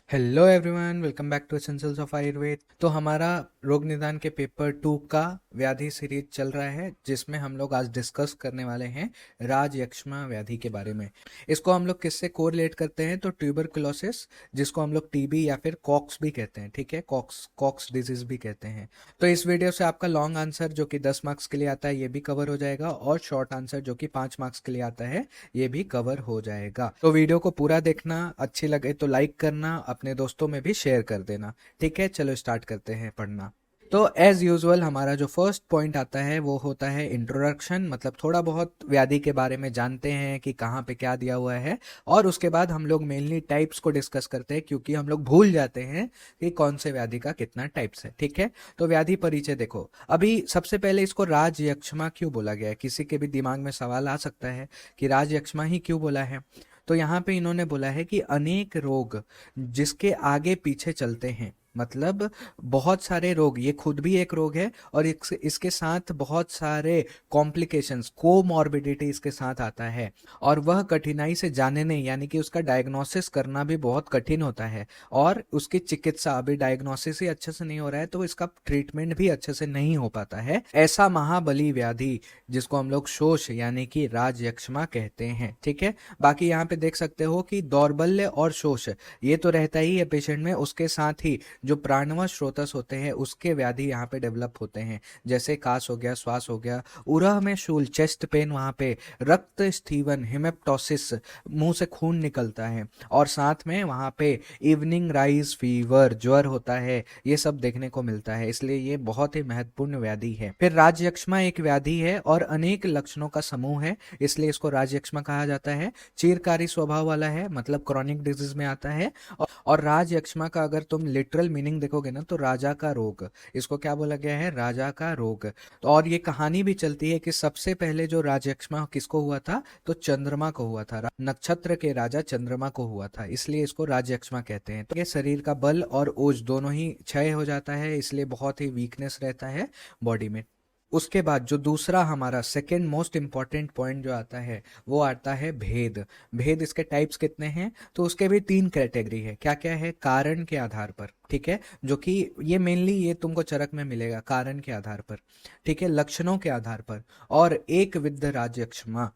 Hello everyone, welcome back to essentials of Ayurveda. तो हमारा रोग निदान के पेपर 2 का व्याधि सीरीज चल रहा है, जिसमें हम लोग आज डिस्कस करने वाले हैं राज यक्ष्मा व्याधि के बारे में। इसको हम लोग किससे कोरिलेट करते हैं? तो ट्यूबरकुलोसिस, जिसको हम लोग टीबी या फिर कॉक्स भी कहते हैं, ठीक है, कॉक्स कॉक्स डिजीज भी कहते हैं। तो इस वीडियो से आपका लॉन्ग आंसर जो कि 10 मार्क्स के लिए आता है ये भी कवर हो जाएगा, और शॉर्ट आंसर जो कि 5 मार्क्स के लिए आता है ये भी कवर हो जाएगा। तो वीडियो को पूरा देखना, अच्छी लगे तो लाइक करना, अपने दोस्तों में भी शेयर कर देना। ठीक है, चलो स्टार्ट करते हैं पढ़ना। तो एज यूजुअल हमारा जो फर्स्ट पॉइंट आता है वो होता है इंट्रोडक्शन, मतलब थोड़ा बहुत व्याधि के बारे में जानते हैं कि कहाँ पे क्या दिया हुआ है, और उसके बाद हम लोग मेनली टाइप्स को डिस्कस करते हैं, क्योंकि हम लोग भूल जाते हैं कि कौन से व्याधि का कितना टाइप्स है। ठीक है, तो व्याधि परिचय देखो। अभी सबसे पहले इसको राज यक्ष्मा क्यों बोला गया है? किसी के भी दिमाग में सवाल आ सकता है कि राज यक्ष्मा ही क्यों बोला है। तो यहाँ पे इन्होंने बोला है कि अनेक रोग जिसके आगे पीछे चलते हैं, मतलब बहुत सारे रोग, ये खुद भी एक रोग है, और इसके साथ बहुत सारे कॉम्प्लिकेशंस, कोमॉर्बिडिटी इसके साथ आता है, और वह कठिनाई से जाने नहीं, यानी कि उसका डायग्नोसिस करना भी बहुत कठिन होता है, और उसकी चिकित्सा, अभी डायग्नोसिस ही अच्छे से नहीं हो रहा है तो इसका ट्रीटमेंट भी अच्छे से नहीं हो पाता है। ऐसा महाबली व्याधि जिसको हम लोग शोष यानी कि राज यक्ष्मा कहते हैं। ठीक है, बाकी यहाँ पे देख सकते हो कि दौर्बल्य और शोष ये तो रहता ही है पेशेंट में, उसके साथ ही जो प्राणव स्रोतस होते हैं उसके व्याधि यहाँ पे डेवलप होते हैं, जैसे कास हो गया, श्वास हो गया, उरह में शूल, चेस्ट पेन, वहाँ पे रक्त स्थीवन, हिमेप्टोसिस, मुंह से खून निकलता है, और साथ में वहाँ पे इवनिंग राइज फीवर, ज्वर होता है, ये सब देखने को मिलता है, इसलिए ये बहुत ही महत्वपूर्ण व्याधि है। फिर राजयक्ष्मा एक व्याधि है और अनेक लक्षणों का समूह है, इसलिए इसको राजयक्ष्मा कहा जाता है। चीरकारी स्वभाव वाला है, मतलब क्रॉनिक डिजीज में आता है। और राज यक्ष्मा का अगर तुम लिटरल मीनिंग देखोगे ना तो राजा का रोग, इसको क्या बोला गया है? राजा का रोग। तो और ये कहानी भी चलती है कि सबसे पहले जो राज यक्ष्मा किसको हुआ था? तो चंद्रमा को हुआ था, नक्षत्र के राजा चंद्रमा को हुआ था, इसलिए इसको राज यक्ष्मा कहते हैं। तो ये शरीर का बल और ओज दोनों ही क्षय हो जाता है, इसलिए बहुत ही वीकनेस रहता है बॉडी में। उसके बाद जो दूसरा हमारा सेकेंड मोस्ट इंपॉर्टेंट पॉइंट जो आता है वो आता है भेद। भेद, इसके टाइप्स कितने हैं? तो उसके भी 3 कैटेगरी है। क्या क्या है? कारण के आधार पर, ठीक है, जो कि ये मेनली ये तुमको चरक में मिलेगा, कारण के आधार पर, ठीक है, लक्षणों के आधार पर, और एक विद्ध राजयक्ष्मा।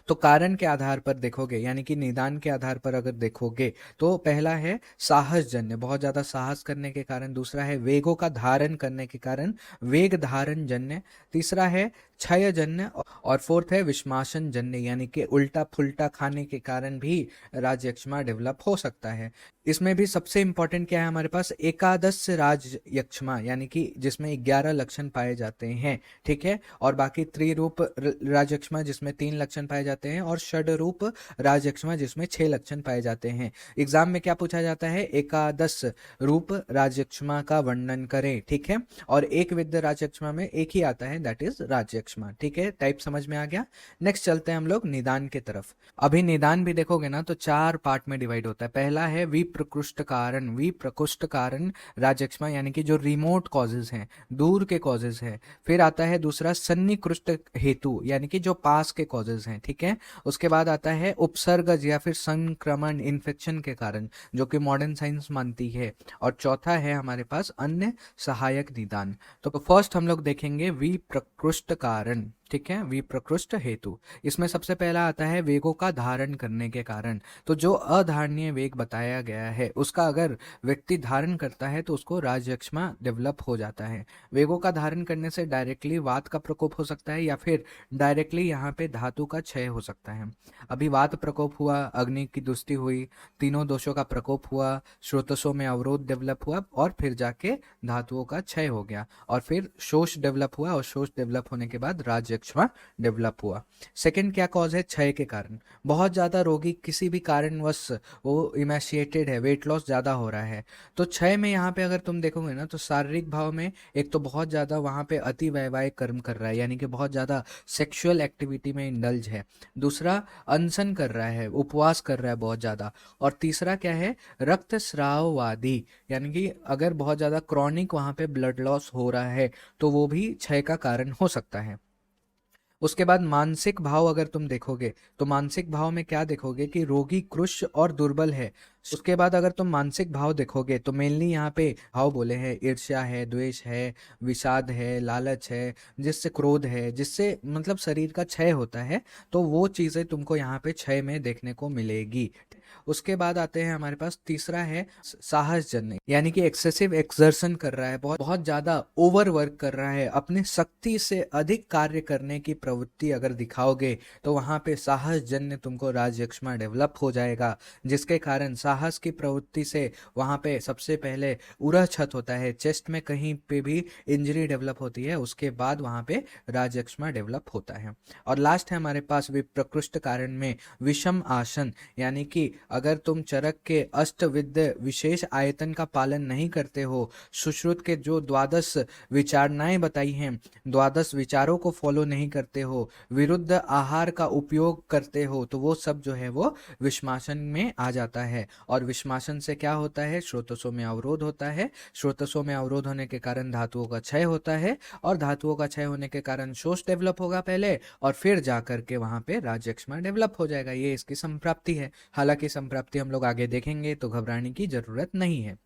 तो कारण के आधार पर देखोगे, यानी कि निदान के आधार पर अगर देखोगे, तो पहला है साहस जन्य, बहुत ज्यादा साहस करने के कारण। दूसरा है वेगों का धारण करने के कारण, वेग धारण जन्य। तीसरा है क्षय जन्य, और फोर्थ है विषमाशन जन्य, यानी कि उल्टा फुल्टा खाने के कारण भी राजयक्ष्मा डेवलप हो सकता है। इसमें भी सबसे इंपॉर्टेंट क्या है हमारे पास? एकादश राज यक्ष्मा, यानी कि जिसमें 11 लक्षण पाए जाते हैं, ठीक है, और बाकी त्रिरूप राज यक्ष्मा जिसमें 3 लक्षण पाए जाते हैं, और षड रूप राज यक्ष्मा जिसमें 6 लक्षण पाए जाते हैं। एग्जाम में क्या पूछा जाता है? एकादश रूप राज यक्ष्मा का वर्णन करें, ठीक है, और एक विद्ध राज यक्ष्मा में एक ही आता है, दैट इज राज यक्ष्मा। ठीक है, टाइप समझ में आ गया। नेक्स्ट चलते हैं हम लोग निदान के तरफ। अभी निदान भी देखोगे ना तो 4 पार्ट में डिवाइड होता है। पहला है विप्रकृष्ट कारण, विप्रकृष्ट कारण राजयक्ष्मा, यानी कि जो रिमोट कॉजेज हैं, दूर के कॉजेज हैं। फिर आता है दूसरा सन्निकृष्ट हेतु, यानी कि जो पास के कॉजेज हैं, ठीक है। उसके बाद आता है उपसर्गज या फिर संक्रमण, इन्फेक्शन के कारण, जो कि मॉडर्न साइंस मानती है। और चौथा है हमारे पास अन्य सहायक निदान। तो फर्स्ट हम लोग देखेंगे विप्रकृष्ट कारण, ठीक है, विप्रकृष्ट हेतु। इसमें सबसे पहला आता है वेगों का धारण करने के कारण। तो जो अधारणीय वेग बताया गया है उसका अगर व्यक्ति धारण करता है तो उसको राजयक्ष्मा डेवलप हो जाता है। वेगों का धारण करने से डायरेक्टली वात का प्रकोप हो सकता है, या फिर डायरेक्टली यहाँ पे धातु का क्षय हो सकता है। अभी वात प्रकोप हुआ, अग्नि की दुष्टि हुई, तीनों दोषों का प्रकोप हुआ, स्रोतसों में अवरोध डेवलप हुआ, और फिर जाके धातुओं का क्षय हो गया, और फिर शोष डेवलप हुआ, और शोष डेवलप होने के बाद राजयक्ष्मा डेवलप हुआ। सेकंड क्या कॉज है? क्षय के कारण। बहुत ज्यादा रोगी किसी भी कारणवश वो इमेशिएटेड है, वेट लॉस ज्यादा हो रहा है, तो क्षय में यहाँ पे अगर तुम देखोगे ना तो शारीरिक भाव में एक तो बहुत ज्यादा वहां पे अति वैवाहिक कर्म कर रहा है, यानी कि बहुत ज्यादा सेक्सुअल एक्टिविटी में इंडल्ज है। दूसरा अनशन कर रहा है, उपवास कर रहा है बहुत ज्यादा। और तीसरा क्या है? रक्तस्राववादी, यानी कि अगर बहुत ज्यादा क्रॉनिक वहां पे ब्लड लॉस हो रहा है तो वो भी क्षय का कारण हो सकता है। उसके बाद मानसिक भाव अगर तुम देखोगे तो मानसिक भाव में क्या देखोगे कि रोगी कृश और दुर्बल है। उसके बाद अगर तुम मानसिक भाव देखोगे तो मेनली यहाँ पे भाव बोले हैं, ईर्ष्या है, द्वेष है, विषाद है, लालच है, जिससे क्रोध है, जिससे मतलब शरीर का क्षय होता है। तो वो चीजें तुमको यहाँ पे क्षय में देखने को मिलेगी। उसके बाद आते हैं हमारे पास तीसरा है साहस जन्य, यानी कि एक्सेसिव एक्सर्शन कर रहा है, बहुत बहुत ज्यादा ओवर वर्क कर रहा है, अपनी शक्ति से अधिक कार्य करने की प्रवृत्ति अगर दिखाओगे तो वहां पे साहस जन्य तुमको राजयक्ष्मा डेवलप हो जाएगा, जिसके कारण साहस की प्रवृत्ति से वहां पे सबसे पहले उरह छत होता है, चेस्ट में कहीं पे भी इंजरी डेवलप होती है, उसके बाद वहां पे राजयक्ष्मा डेवलप होता है। और लास्ट है हमारे पास विप्रकृष्ट कारण में विषम आसन, यानी कि अगर तुम चरक के अष्टविद्य विशेष आयतन का पालन नहीं करते हो, सुश्रुत के जो द्वादश विचारणाएं बताई हैं, द्वादश विचारों को फॉलो नहीं करते हो, विरुद्ध आहार का उपयोग करते हो, तो वो सब जो है वो विषमासन में आ जाता है। और विषमासन से क्या होता है, स्रोतसों में अवरोध होता है, स्रोतसों में अवरोध होने के कारण धातुओं का क्षय होता है, और धातुओं का क्षय होने के कारण शोष डेवलप होगा पहले, और फिर जाकर के वहां पे राजयक्ष्मा डेवलप हो जाएगा। ये इसकी संप्राप्ति है। हालांकि संप्राप्ति हम लोग आगे देखेंगे तो घबराने की जरूरत नहीं है।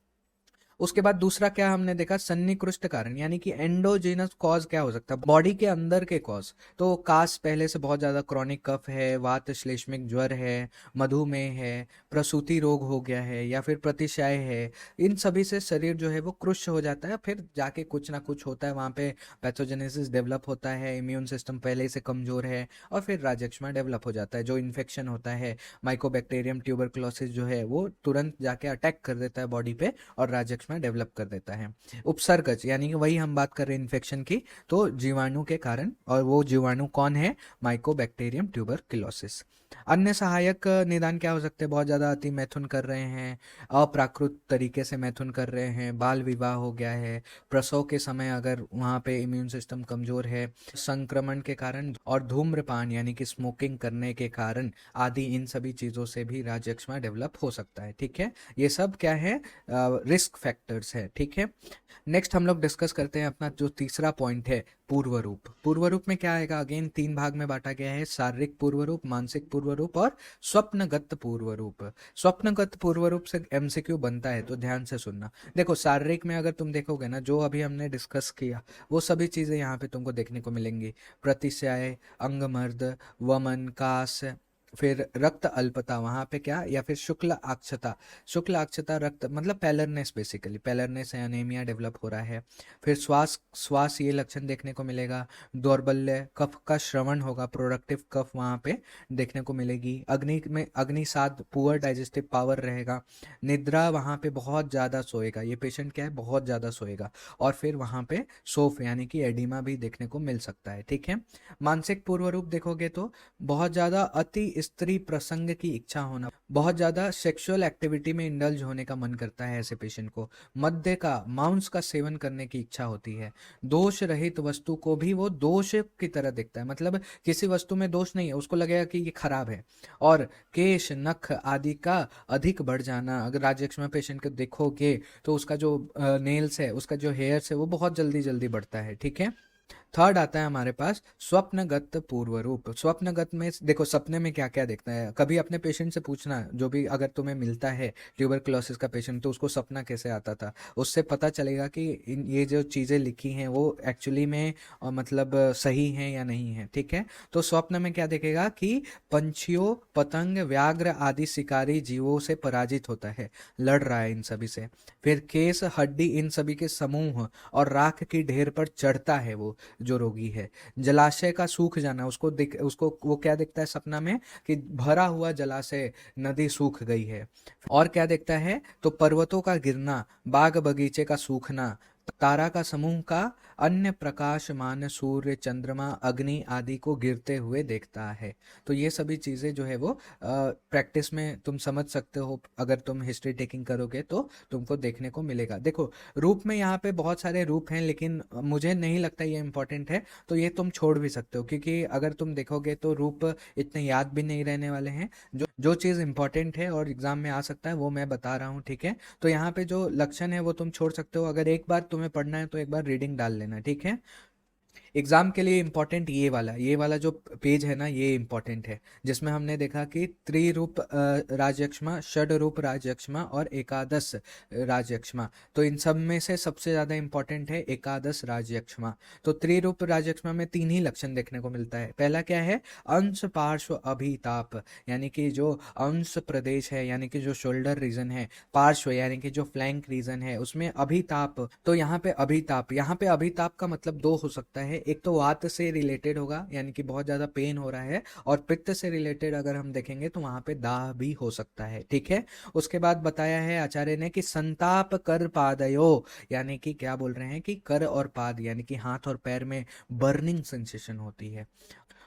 उसके बाद दूसरा क्या हमने देखा, सन्निकृष्ट कारण, यानी कि एंडोजेनस कॉज क्या हो सकता है, बॉडी के अंदर के कॉज। तो कास पहले से बहुत ज्यादा क्रॉनिक कफ है, वात श्लेष्मिक ज्वर है, मधुमेह है, प्रसूति रोग हो गया है, या फिर प्रतिशय है, इन सभी से शरीर जो है वो कृश हो जाता है, फिर जाके कुछ ना कुछ होता है, वहां पे पैथोजेनेसिस डेवलप होता है, इम्यून सिस्टम पहले से कमजोर है, और फिर राजयक्ष्मा डेवलप हो जाता है। जो इन्फेक्शन होता है, माइकोबैक्टीरियम ट्यूबरकुलोसिस जो है वो तुरंत जाके अटैक कर देता है बॉडी पे और राजयक्ष्मा में डेवलप कर देता है। उपसर्गज, यानी कि वही हम बात कर रहे हैं इन्फेक्शन की, तो जीवाणु के कारण, और वो जीवाणु कौन है, माइकोबैक्टीरियम ट्यूबरकुलोसिस। अन्य सहायक निदान क्या हो सकते हैं, बहुत ज्यादा अति मैथुन कर रहे हैं, अप्राकृत तरीके से मैथुन कर रहे हैं, बाल विवाह हो गया है, प्रसव के समय अगर वहां पे इम्यून सिस्टम कमजोर है, संक्रमण के कारण, और धूम्रपान यानी कि स्मोकिंग करने के कारण आदि, इन सभी चीजों से भी राजयक्ष्मा डेवलप हो सकता है। ठीक है, ये सब क्या है, रिस्क फैक्टर्स है। ठीक है, नेक्स्ट हम लोग डिस्कस करते हैं अपना जो तीसरा पॉइंट है, पूर्व रूप। पूर्व रूप में क्या आएगा, अगेन 3 भाग में बांटा गया है, शारीरिक पूर्व रूप, मानसिक पूर्व रूप और स्वप्नगत पूर्व रूप। स्वप्नगत पूर्व रूप से एमसीक्यू बनता है, तो ध्यान से सुनना। देखो शारीरिक में अगर तुम देखोगे ना, जो अभी हमने डिस्कस किया वो सभी चीजें यहाँ पे तुमको देखने को मिलेंगी, प्रतिशय, अंगमर्द, वमन, कास, फिर रक्त अल्पता, वहां पे क्या, या फिर शुक्ल अक्षता, शुक्ल अक्षता रक्त मतलब पैलरनेस, बेसिकली पैलरनेस है, अनेमिया डेवलप हो रहा है। फिर श्वास श्वास ये लक्षण देखने को मिलेगा, दौर्बल्य, कफ का श्रवण होगा, प्रोडक्टिव कफ वहां पे देखने को मिलेगी, अग्नि में अग्निसाद, पुअर डाइजेस्टिव पावर रहेगा, निद्रा वहां पे बहुत ज्यादा सोएगा, ये पेशेंट क्या है, बहुत ज्यादा सोएगा, और फिर वहां पे सोफ यानी कि एडिमा भी देखने को मिल सकता है। ठीक है, मानसिक पूर्व रूप देखोगे तो बहुत ज्यादा अति स्त्री प्रसंग की इच्छा होना, बहुत ज्यादा सेक्सुअल एक्टिविटी में इंडल्ज होने का मन करता है ऐसे पेशेंट को, मद्य का, मांस का सेवन करने की इच्छा होती है, दोष रहित वस्तु को भी वो दोष की तरह देखता है, मतलब किसी वस्तु में दोष नहीं है, उसको लगेगा कि ये खराब है। और केश, नख आदि का अधिक बढ़ जाना, अगर राजयक्ष्मा पेशेंट को देखोगे तो उसका जो नेल्स है, उसका जो हेयर्स है वो बहुत जल्दी जल्दी बढ़ता है। ठीक है, थर्ड आता है हमारे पास स्वप्नगत पूर्व रूप। स्वप्नगत में देखो सपने में क्या क्या देखता है, कभी अपने पेशेंट से पूछना, जो भी अगर तुम्हें मिलता है ट्यूबरकुलोसिस का पेशेंट, तो उसको सपना कैसे आता था, उससे पता चलेगा कि ये जो चीजें लिखी हैं वो एक्चुअली में मतलब सही हैं या नहीं है। ठीक है, तो स्वप्न में क्या देखेगा कि पंछियों, पतंग, व्याघ्र आदि शिकारी जीवों से पराजित होता है, लड़ रहा है इन सभी से, फिर केस, हड्डी, इन सभी के समूह और राख की ढेर पर चढ़ता है वो जो रोगी है, जलाशय का सूख जाना, उसको वो क्या देखता है सपना में कि भरा हुआ जलाशय, नदी सूख गई है, और क्या देखता है, तो पर्वतों का गिरना, बाग बगीचे का सूखना, तारा का समूह का, अन्य प्रकाशमान सूर्य, चंद्रमा, अग्नि आदि को गिरते हुए देखता है। तो ये सभी चीजें जो है वो प्रैक्टिस में तुम समझ सकते हो, अगर तुम हिस्ट्री टेकिंग करोगे तो तुमको देखने को मिलेगा। देखो रूप में यहाँ पे बहुत सारे रूप हैं, लेकिन मुझे नहीं लगता ये इंपॉर्टेंट है, तो ये तुम छोड़ भी सकते हो, क्योंकि अगर तुम देखोगे तो रूप इतने याद भी नहीं रहने वाले हैं। जो चीज इंपॉर्टेंट है और एग्जाम में आ सकता है वो मैं बता रहा हूँ। ठीक है, तो यहाँ पे जो लक्षण है वो तुम छोड़ सकते हो, अगर एक बार तुम्हें पढ़ना है तो एक बार रीडिंग डाल लेना। ठीक है, एग्जाम के लिए इंपॉर्टेंट ये वाला जो पेज है ना, ये इंपॉर्टेंट है, जिसमें हमने देखा कि त्रिरूप राजयक्ष्मा, षड रूप राजयक्ष्मा और एकादश राजयक्ष्मा। तो इन सब में से सबसे ज्यादा इंपॉर्टेंट है एकादश राजयक्ष्मा। तो त्रिरूप राजयक्ष्मा में 3 ही लक्षण देखने को मिलता है। पहला क्या है, अंश पार्श्व अभिताप, यानी कि जो अंश प्रदेश है, यानी कि जो शोल्डर रीजन है, पार्श्व यानी कि जो फ्लैंक रीजन है, उसमें अभिताप। तो यहाँ पे अभिताप का मतलब दो हो सकता है, एक तो वात से रिलेटेड होगा, यानी कि बहुत ज्यादा पेन हो रहा है, और पित्त से रिलेटेड अगर हम देखेंगे तो वहां पे दाह भी हो सकता है। ठीक है, उसके बाद बताया है आचार्य ने कि संताप कर पादयो, यानी कि क्या बोल रहे हैं कि कर और पाद यानी कि हाथ और पैर में बर्निंग सेंसेशन होती है।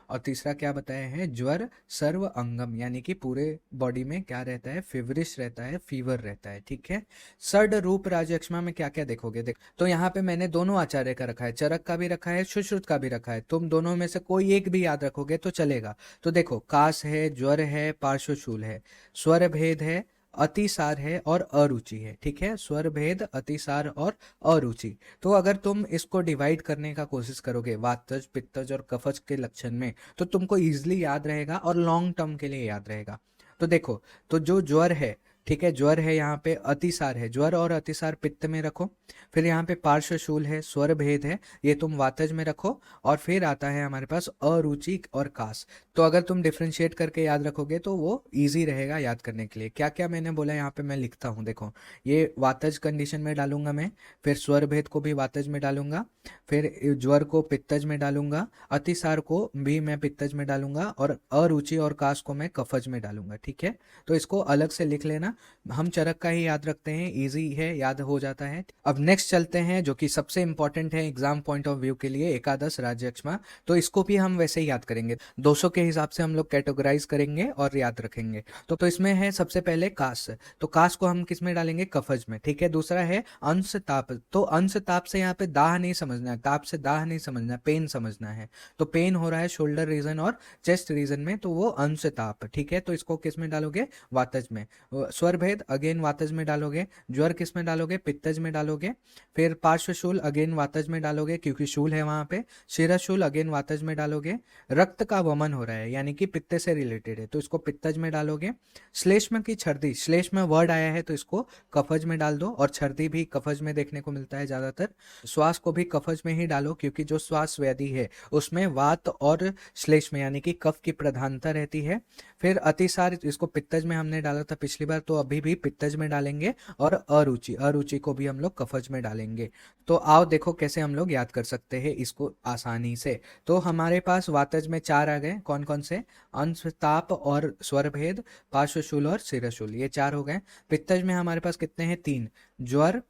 और तीसरा क्या बताया है, ज्वर सर्व अंगम, यानी कि पूरे बॉडी में क्या रहता है, फेवरिश रहता है, फीवर रहता है। ठीक है, षड रूप राजयक्ष्मा में क्या क्या देखोगे, देख तो यहाँ पे मैंने दोनों आचार्य का रखा है, चरक का भी रखा है, सुश्रुत का भी रखा है। तुम दोनों में से कोई एक भी याद रखोगे तो चलेगा। तो देखो, कास है, ज्वर है, पार्श्वशूल है, स्वर भेद है, अतिसार है और अरुचि है। ठीक है, स्वर भेद, अतिसार और अरुचि। तो अगर तुम इसको डिवाइड करने का कोशिश करोगे वातज, पित्तज और कफज के लक्षण में, तो तुमको इजिली याद रहेगा और लॉन्ग टर्म के लिए याद रहेगा। तो देखो, तो जो ज्वर है, ठीक है, ज्वर है, यहाँ पे अतिसार है, ज्वर और अतिसार पित्त में रखो। फिर यहाँ पे पार्श्वशूल है, स्वर भेद है, ये तुम वातज में रखो। और फिर आता है हमारे पास अरुचि और कास। तो अगर तुम डिफ्रेंशिएट करके याद रखोगे तो वो इजी रहेगा याद करने के लिए। क्या क्या मैंने बोला यहाँ पे मैं लिखता हूँ, देखो, ये वातज कंडीशन में डालूंगा मैं, फिर स्वर भेद को भी वातज में डालूंगा, फिर ज्वर को पित्तज में डालूंगा, अतिसार को भी मैं पित्तज में डालूंगा, और अरुचि और कास को मैं कफज में डालूंगा। ठीक है, तो इसको अलग से लिख लेना, हम चरक का ही याद रखते हैं, इजी है, याद हो जाता है। अब नेक्स्ट चलते हैं जो कि सबसे इंपॉर्टेंट है एग्जाम पॉइंट ऑफ व्यू के लिए, एकादश राजयक्ष्मा। तो इसको भी हम वैसे ही याद करेंगे, 200 के हिसाब से हम लोग कैटेगराइज करेंगे और याद रखेंगे। तो इसमें है सबसे पहले कास। तो कास को हम किस में डालेंगे, कफज में। ठीक है, दूसरा है अंश ताप। तो अंश ताप से यहाँ पे दाह नहीं समझना है, ताप से दाह नहीं समझना है, पेन समझना है। तो पेन हो रहा है शोल्डर रीजन और चेस्ट रीजन में, तो वो अंश ताप। ठीक है, तो इसको किस में डालोगे, वातज में। स्वर भेद अगेन वातज में डालोगे, ज्वर किस में डालोगे, पित्तज में डालोगे। फिर पार्श्वशूल अगेन वातज में डालोगे क्योंकि शूल है वहां पे। शिरशूल अगेन वातज में डालोगे। रक्त का वमन हो रहा है यानी कि पित्त से रिलेटेड है, तो इसको पित्तज में डालोगे। श्लेष्म की छर्दी, श्लेष्म वर्ड आया है तो इसको कफज में डाल दो, और छर्दी भी कफज में देखने को मिलता है ज्यादातर। श्वास को भी कफज में ही डालो क्योंकि जो श्वास व्याधि है उसमें वात और श्लेष्म यानी कि कफ की प्रधानता रहती है। फिर अतिसार, इसको पित्तज में हमने डाला था पिछली बार, तो अभी भी पित्तज में डालेंगे। और अरुचि को भी हम लोग कफज में डालेंगे। तो आओ देखो कैसे हम लोग याद कर सकते हैं इसको आसानी से। तो हमारे पास वातज में 4 आ गए, कौन कौन से, अंश ताप और स्वर भेद, पार्श्वशूल और शिरशूल, ये 4 हो गए। पित्तज में हमारे पास कितने हैं, 3, ज्वर,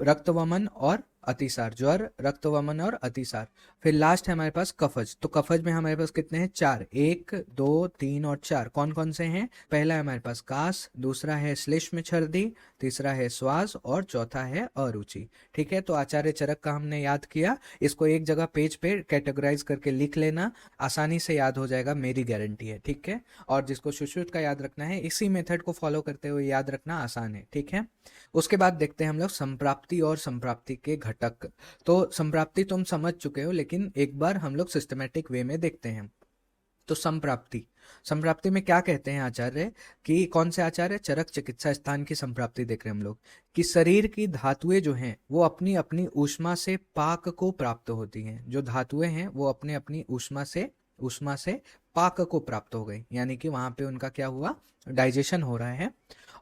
रक्तवमन और अतिसार, ज्वर, रक्तवमन और अतिसार। फिर लास्ट है हमारे पास कफज। तो कफज में हमारे पास कितने हैं, 4, 1 2 3 और 4। कौन कौन से हैं, पहला है हमारे पास कास, दूसरा है श्लेष्म छर्दी, तीसरा है श्वास और चौथा है अरुचि। ठीक है, तो आचार्य चरक का हमने याद किया, इसको एक जगह पेज पे कैटेगराइज करके लिख लेना, आसानी से याद हो जाएगा, मेरी गारंटी है। ठीक है, और जिसको सुश्रुत का याद रखना है इसी मेथड को फॉलो करते हुए याद रखना आसान है। ठीक है, उसके बाद देखते हैं हम लोग संप्राप्ति और संप्राप्ति के घटक। तो संप्राप्ति तुम समझ चुके हो, लेकिन एक बार हम लोग सिस्टमेटिक वे में देखते हैं। तो संप्राप्ति में क्या कहते हैं आचार्य, कि कौन से आचार्य, चरक चिकित्सा स्थान की संप्राप्ति देख रहे हैं हम लोग, कि शरीर की धातुएं जो हैं वो अपनी अपनी ऊष्मा से पाक को प्राप्त होती हैं। जो धातुएं हैं वो अपने अपनी ऊष्मा से पाक को प्राप्त हो गई, यानी कि वहां पे उनका क्या हुआ, डाइजेशन हो रहा है।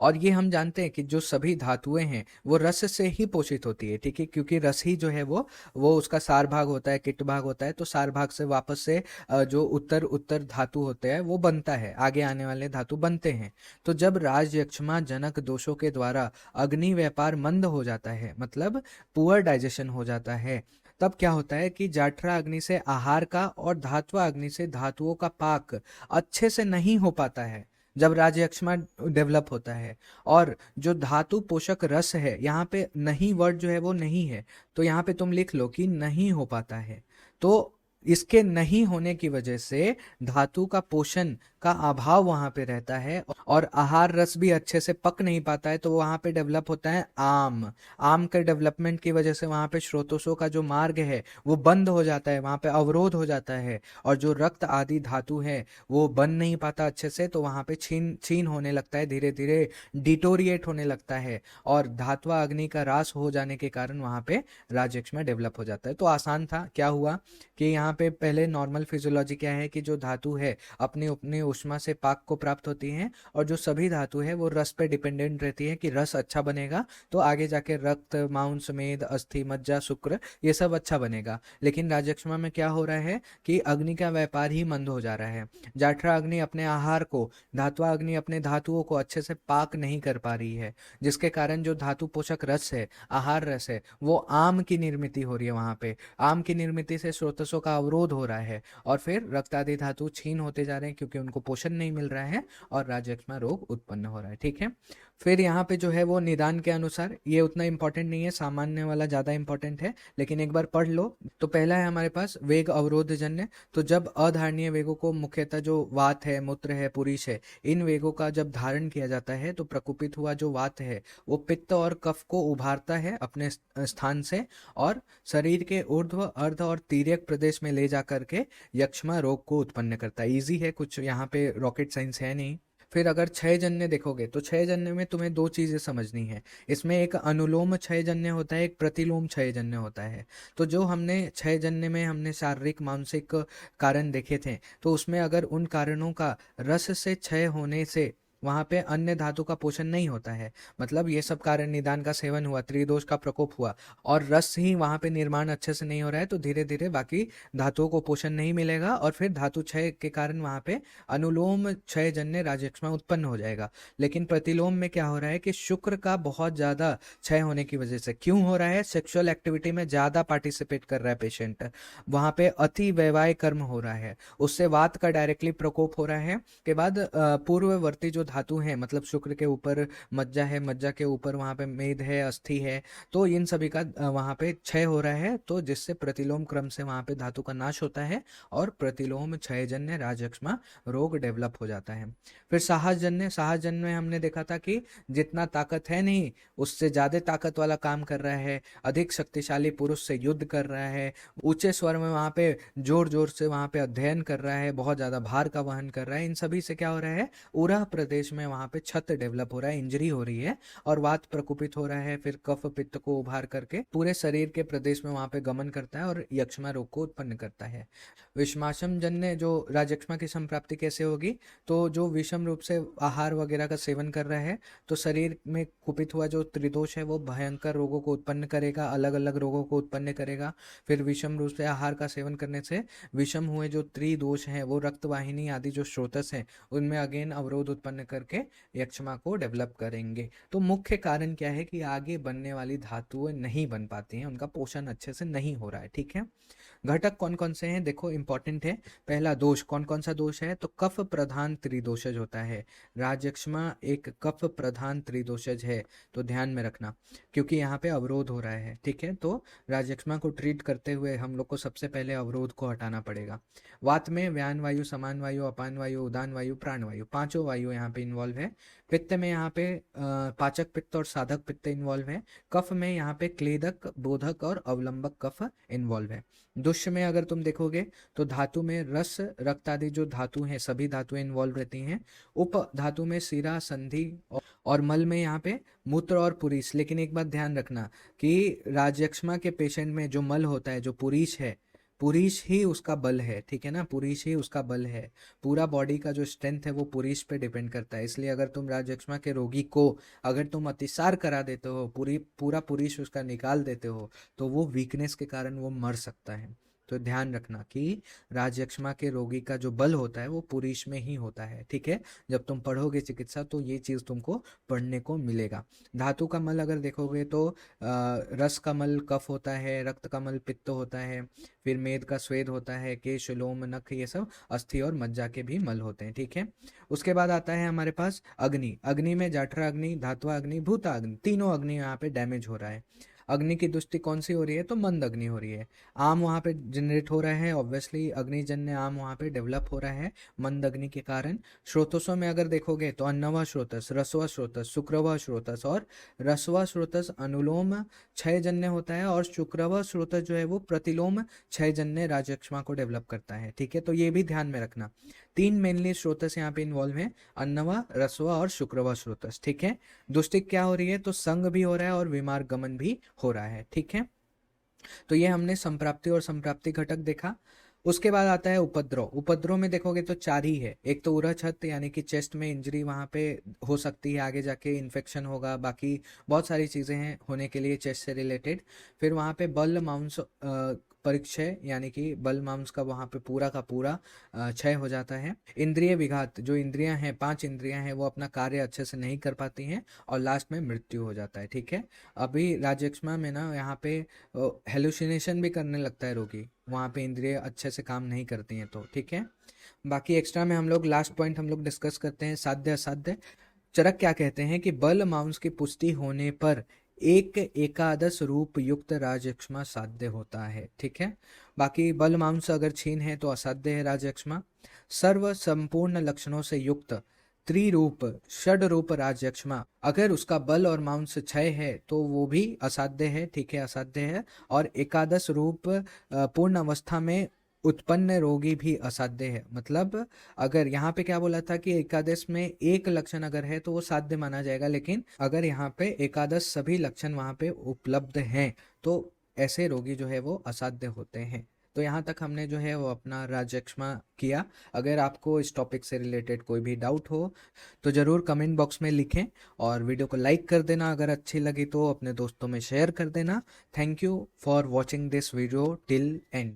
और ये हम जानते हैं कि जो सभी धातुएं हैं वो रस से ही पोषित होती है। ठीक है, क्योंकि रस ही जो है वो उसका सार भाग होता है, किट भाग होता है। तो सार भाग से वापस से जो उत्तर उत्तर धातु होते हैं वो बनता है, आगे आने वाले धातु बनते हैं। तो जब राजयक्ष्मा जनक दोषों के द्वारा अग्नि व्यापार मंद हो जाता है, मतलब पुअर डाइजेशन हो जाता है, तब क्या होता है कि जाठरा अग्नि से आहार का और धात्वा अग्नि से धातुओं का पाक अच्छे से नहीं हो पाता है जब राजयक्ष्मा डेवलप होता है। और जो धातु पोषक रस है, यहाँ पे नहीं वर्ड जो है वो नहीं है, तो यहाँ पे तुम लिख लो कि नहीं हो पाता है। तो इसके नहीं होने की वजह से धातु का पोषण का अभाव वहां पे रहता है और आहार रस भी अच्छे से पक नहीं पाता है, तो वहां पे डेवलप होता है आम। आम के डेवलपमेंट की वजह से वहां पे स्रोतों का जो मार्ग है वो बंद हो जाता है, वहां पे अवरोध हो जाता है, और जो रक्त आदि धातु है वो बन नहीं पाता अच्छे से, तो वहां पे छीन छीन होने लगता है, धीरे धीरे डिटोरिएट होने लगता है, और धात्वा अग्नि का ह्रास हो जाने के कारण वहां पे राजयक्ष्मा डेवलप हो जाता है। तो आसान था, क्या हुआ कि यहाँ पे पहले नॉर्मल फिजियोलॉजी क्या है कि जो धातु है अपनी अपनी ऊष्मा से पाक को प्राप्त होती है, और जो सभी धातु है वो रस पे डिपेंडेंट रहती है कि रस अच्छा बनेगा तो आगे जाके रक्त, मांस, मेद, अस्थि, मज्जा, शुक्र ये सब अच्छा बनेगा। लेकिन राजयक्ष्मा में क्या हो रहा है कि अग्नि का व्यापार ही मंद हो जा रहा है। जाठरा अग्नि अपने आहार को, धात्वा अग्नि अपने धातुओं को अच्छे से पाक नहीं कर पा रही है, जिसके कारण जो धातु पोषक रस है, आहार रस है, वो आम की निर्मित हो रही है। वहां पे आम की निर्मित से स्रोतसों का अवरोध हो रहा है, और फिर रक्त आदि धातु छीन होते जा रहे हैं क्योंकि उनको पोषण नहीं मिल रहा है, और राजयक्ष्मा रोग उत्पन्न हो रहा है। ठीक है, फिर यहाँ पे जो है वो निदान के अनुसार, ये उतना इंपॉर्टेंट नहीं है, सामान्य वाला ज्यादा इंपॉर्टेंट है, लेकिन एक बार पढ़ लो। तो पहला है हमारे पास वेग अवरोध जन्य। तो जब अधारणीय वेगों को, मुख्यतः जो वात है, मूत्र है, पुरीष है, इन वेगों का जब धारण किया जाता है तो प्रकुपित हुआ जो वात है वो पित्त और कफ को उभारता है अपने स्थान से, और शरीर के ऊर्ध्व, अर्ध और तिर्यक प्रदेश में ले जाकर के यक्ष्मा रोग को उत्पन्न करता है। इजी है, कुछ यहाँ पे रॉकेट साइंस है नहीं। फिर अगर क्षय जन्य देखोगे तो क्षय जन्य में तुम्हें दो चीजें समझनी है। इसमें एक अनुलोम क्षय जन्य होता है, एक प्रतिलोम क्षय जन्य होता है। तो जो हमने क्षय जन्य में हमने शारीरिक मानसिक कारण देखे थे, तो उसमें अगर उन कारणों का रस से क्षय होने से वहां पे अन्य धातु का पोषण नहीं होता है, मतलब ये सब कारण, निदान का सेवन हुआ, त्रिदोष का प्रकोप हुआ, और रस ही वहां पे निर्माण अच्छे से नहीं हो रहा है, तो धीरे धीरे बाकी धातुओं को पोषण नहीं मिलेगा, और फिर धातु क्षय के कारण वहां पे अनुलोम क्षय जन्य राजयक्ष्मा उत्पन्न हो जाएगा। लेकिन प्रतिलोम में क्या हो रहा है कि शुक्र का बहुत ज्यादा क्षय होने की वजह से, क्यों हो रहा है, सेक्सुअल एक्टिविटी में ज्यादा पार्टिसिपेट कर रहा है पेशेंट, वहां पे अति वैवाहिक कर्म हो रहा है, उससे वात का डायरेक्टली प्रकोप हो रहा है। के बाद पूर्ववर्ती जो धातु है, मतलब शुक्र के ऊपर मज्जा है, मज्जा के ऊपर वहां पे मेद है, अस्थि है, तो इन सभी का वहां पे क्षय हो रहा है, तो जिससे प्रतिलोम क्रम से वहां पे धातु का नाश होता है, और प्रतिलोम क्षयजन्य राजयक्ष्मा रोग डेवलप हो जाता है। फिर साहसजन्य, साहसजन्य में हमने देखा था कि जितना ताकत है नहीं उससे ज्यादा ताकत वाला काम कर रहा है, अधिक शक्तिशाली पुरुष से युद्ध कर रहा है, ऊंचे स्वर में वहां पे जोर जोर से वहां पे अध्ययन कर रहा है, बहुत ज्यादा भार का वहन कर रहा है, इन सभी से क्या हो रहा है, उरह प्रदेश में वहां पे छत डेवलप हो रहा है, इंजरी हो रही है, और वात प्रकुपित हो रहा है, फिर कफ पित्त को उभार करके पूरे शरीर के प्रदेश में वहां पे गमन करता है और यक्ष्मा रोग को उत्पन्न करता है। विषमाशम जन्य जो राजयक्ष्मा की संप्राप्ति कैसे होगी, तो जो विषम रूप से आहार वगैरह का सेवन कर रहा है, तो शरीर में कुपित हुआ जो त्रिदोष है वो भयंकर रोगों को उत्पन्न करेगा, अलग अलग रोगों को उत्पन्न करेगा। फिर विषम रूप से आहार का सेवन करने से विषम हुए जो त्रिदोष हैं वो रक्तवाहिनी आदि जो स्रोतस हैं उनमें अगेन अवरोध उत्पन्न करके यक्ष्मा को डेवलप करेंगे। तो मुख्य कारण क्या है कि आगे बनने वाली धातुएं नहीं बन पाती हैं, उनका पोषण अच्छे से नहीं हो रहा है। ठीक है, घटक कौन कौन से हैं देखो, इंपॉर्टेंट है। पहला दोष, कौन कौन सा दोष है, तो कफ प्रधान त्रिदोषज होता है। राजयक्ष्मा एक कफ प्रधान त्रिदोषज है, तो ध्यान में रखना, क्योंकि यहाँ पे अवरोध हो रहा है। ठीक है, तो राजयक्ष्मा को ट्रीट करते हुए हम लोग को सबसे पहले अवरोध को हटाना पड़ेगा। वात में व्यान वायु, समान वायु, अपान वायु, उदान वायु, प्राण वायु, पांचों वायु यहाँ पे इन्वॉल्व है। पित्त में यहाँ पे पाचक पित्त और साधक पित्त इन्वॉल्व है। कफ में यहाँ पे क्लेदक, बोधक और अवलंबक कफ इन्वॉल्व है। दुष्य में अगर तुम देखोगे तो धातु में रस, रक्त आदि जो धातु हैं सभी धातुएं इन्वॉल्व रहती हैं। उप धातु में शिरा, संधि और मल में यहाँ पे मूत्र और पुरीष। लेकिन एक बात ध्यान रखना कि राजयक्ष्मा के पेशेंट में जो मल होता है, जो पुरीष है, पुरीष ही उसका बल है। ठीक है ना, पुरीष ही उसका बल है। पूरा बॉडी का जो स्ट्रेंथ है वो पुरीष पे डिपेंड करता है। इसलिए अगर तुम राजयक्ष्मा के रोगी को अगर तुम अतिसार करा देते हो, पूरा पुरीष उसका निकाल देते हो, तो वो वीकनेस के कारण वो मर सकता है। तो ध्यान रखना कि राजयक्ष्मा के रोगी का जो बल होता है वो पुरीष में ही होता है। ठीक है, जब तुम पढ़ोगे चिकित्सा तो ये चीज तुमको पढ़ने को मिलेगा। धातु का मल अगर देखोगे तो रस का मल कफ होता है, रक्त का मल पित्त होता है, फिर मेद का स्वेद होता है, केश, लोम, नख, ये सब अस्थि और मज्जा के भी मल होते हैं। ठीक है, उसके बाद आता है हमारे पास अग्नि। अग्नि में जाठरा अग्नि, धात्वा अग्नि, भूता अग्नि, तीनों अग्नि यहाँ पे डैमेज हो रहा है। अग्नि की दृष्टि कौन सी हो रही है, तो मंद अग्नि हो रही है। आम वहां पे जनरेट हो रहा है, ऑब्वियसली अग्निजन्य आम वहां पे डेवलप हो रहा है मंद अग्नि के कारण। स्रोतसों में अगर देखोगे तो अन्नवा स्रोतस, रसवा स्रोतस, शुक्रवा स्रोतस, और रसवा स्रोतस अनुलोम क्षयजन्य होता है और शुक्रवा स्रोतस जो है वो प्रतिलोम क्षयजन्य राजयक्ष्मा को डेवलप करता है। ठीक है, तो ये भी ध्यान में रखना। 3 मेनली स्रोतस यहाँ पे इन्वॉल्व है, अन्नवा, रसवा और शुक्रवा स्रोतस। ठीक है, दुष्टिक क्या हो रही है, तो संग भी हो रहा है और विमार गमन भी हो रहा है। ठीक है, तो ये हमने संप्राप्ति और संप्राप्ति घटक देखा। उसके बाद आता है उपद्रव। उपद्रव में देखोगे तो 4 ही है। एक तो उरछत यानी कि चेस्ट में इंजरी वहां पे हो सकती है, आगे जाके इन्फेक्शन होगा, बाकी बहुत सारी चीजें हैं होने के लिए चेस्ट से रिलेटेड। फिर वहां पे बल मांस परिक्षय यानी कि बल मांस का वहां पे पूरा का पूरा क्षय हो जाता है। इंद्रिय विघात, जो इंद्रियां हैं 5 इंद्रियां हैं वो अपना कार्य अच्छे से नहीं कर पाती हैं और लास्ट में मृत्यु हो जाता है। ठीक है, अभी राजयक्ष्मा में ना यहाँ पे हेलुसिनेशन भी करने लगता है रोगी, वहाँ पे इंद्रिय अच्छे से काम नहीं करती हैं तो। ठीक है, बाकी एक्स्ट्रा में हम लोग लास्ट पॉइंट हम लोग डिस्कस करते हैं, साध्य असाध्य। चरक क्या कहते हैं कि बल मांस की पुष्टि होने पर एक एकादश रूप युक्त राजयक्ष्मा साध्य होता है। ठीक है, बाकी बल मांस अगर छीन है तो असाध्य है राजयक्ष्मा। सर्व संपूर्ण लक्षणों से युक्त त्रिरूप षड रूप राजयक्ष्मा, अगर उसका बल और मांस क्षय है तो वो भी असाध्य है। ठीक है, असाध्य है। और एकादश रूप पूर्ण अवस्था में उत्पन्न रोगी भी असाध्य है। मतलब अगर यहाँ पे क्या बोला था कि एकादश में एक लक्षण अगर है तो वो साध्य माना जाएगा, लेकिन अगर यहाँ पे एकादश सभी लक्षण वहां पे उपलब्ध हैं तो ऐसे रोगी जो है वो असाध्य होते हैं। तो यहाँ तक हमने जो है वो अपना राजयक्ष्मा किया। अगर आपको इस टॉपिक से रिलेटेड कोई भी डाउट हो तो ज़रूर कमेंट बॉक्स में लिखें और वीडियो को लाइक कर देना, अगर अच्छी लगी तो अपने दोस्तों में शेयर कर देना। Thank you for watching this video till and.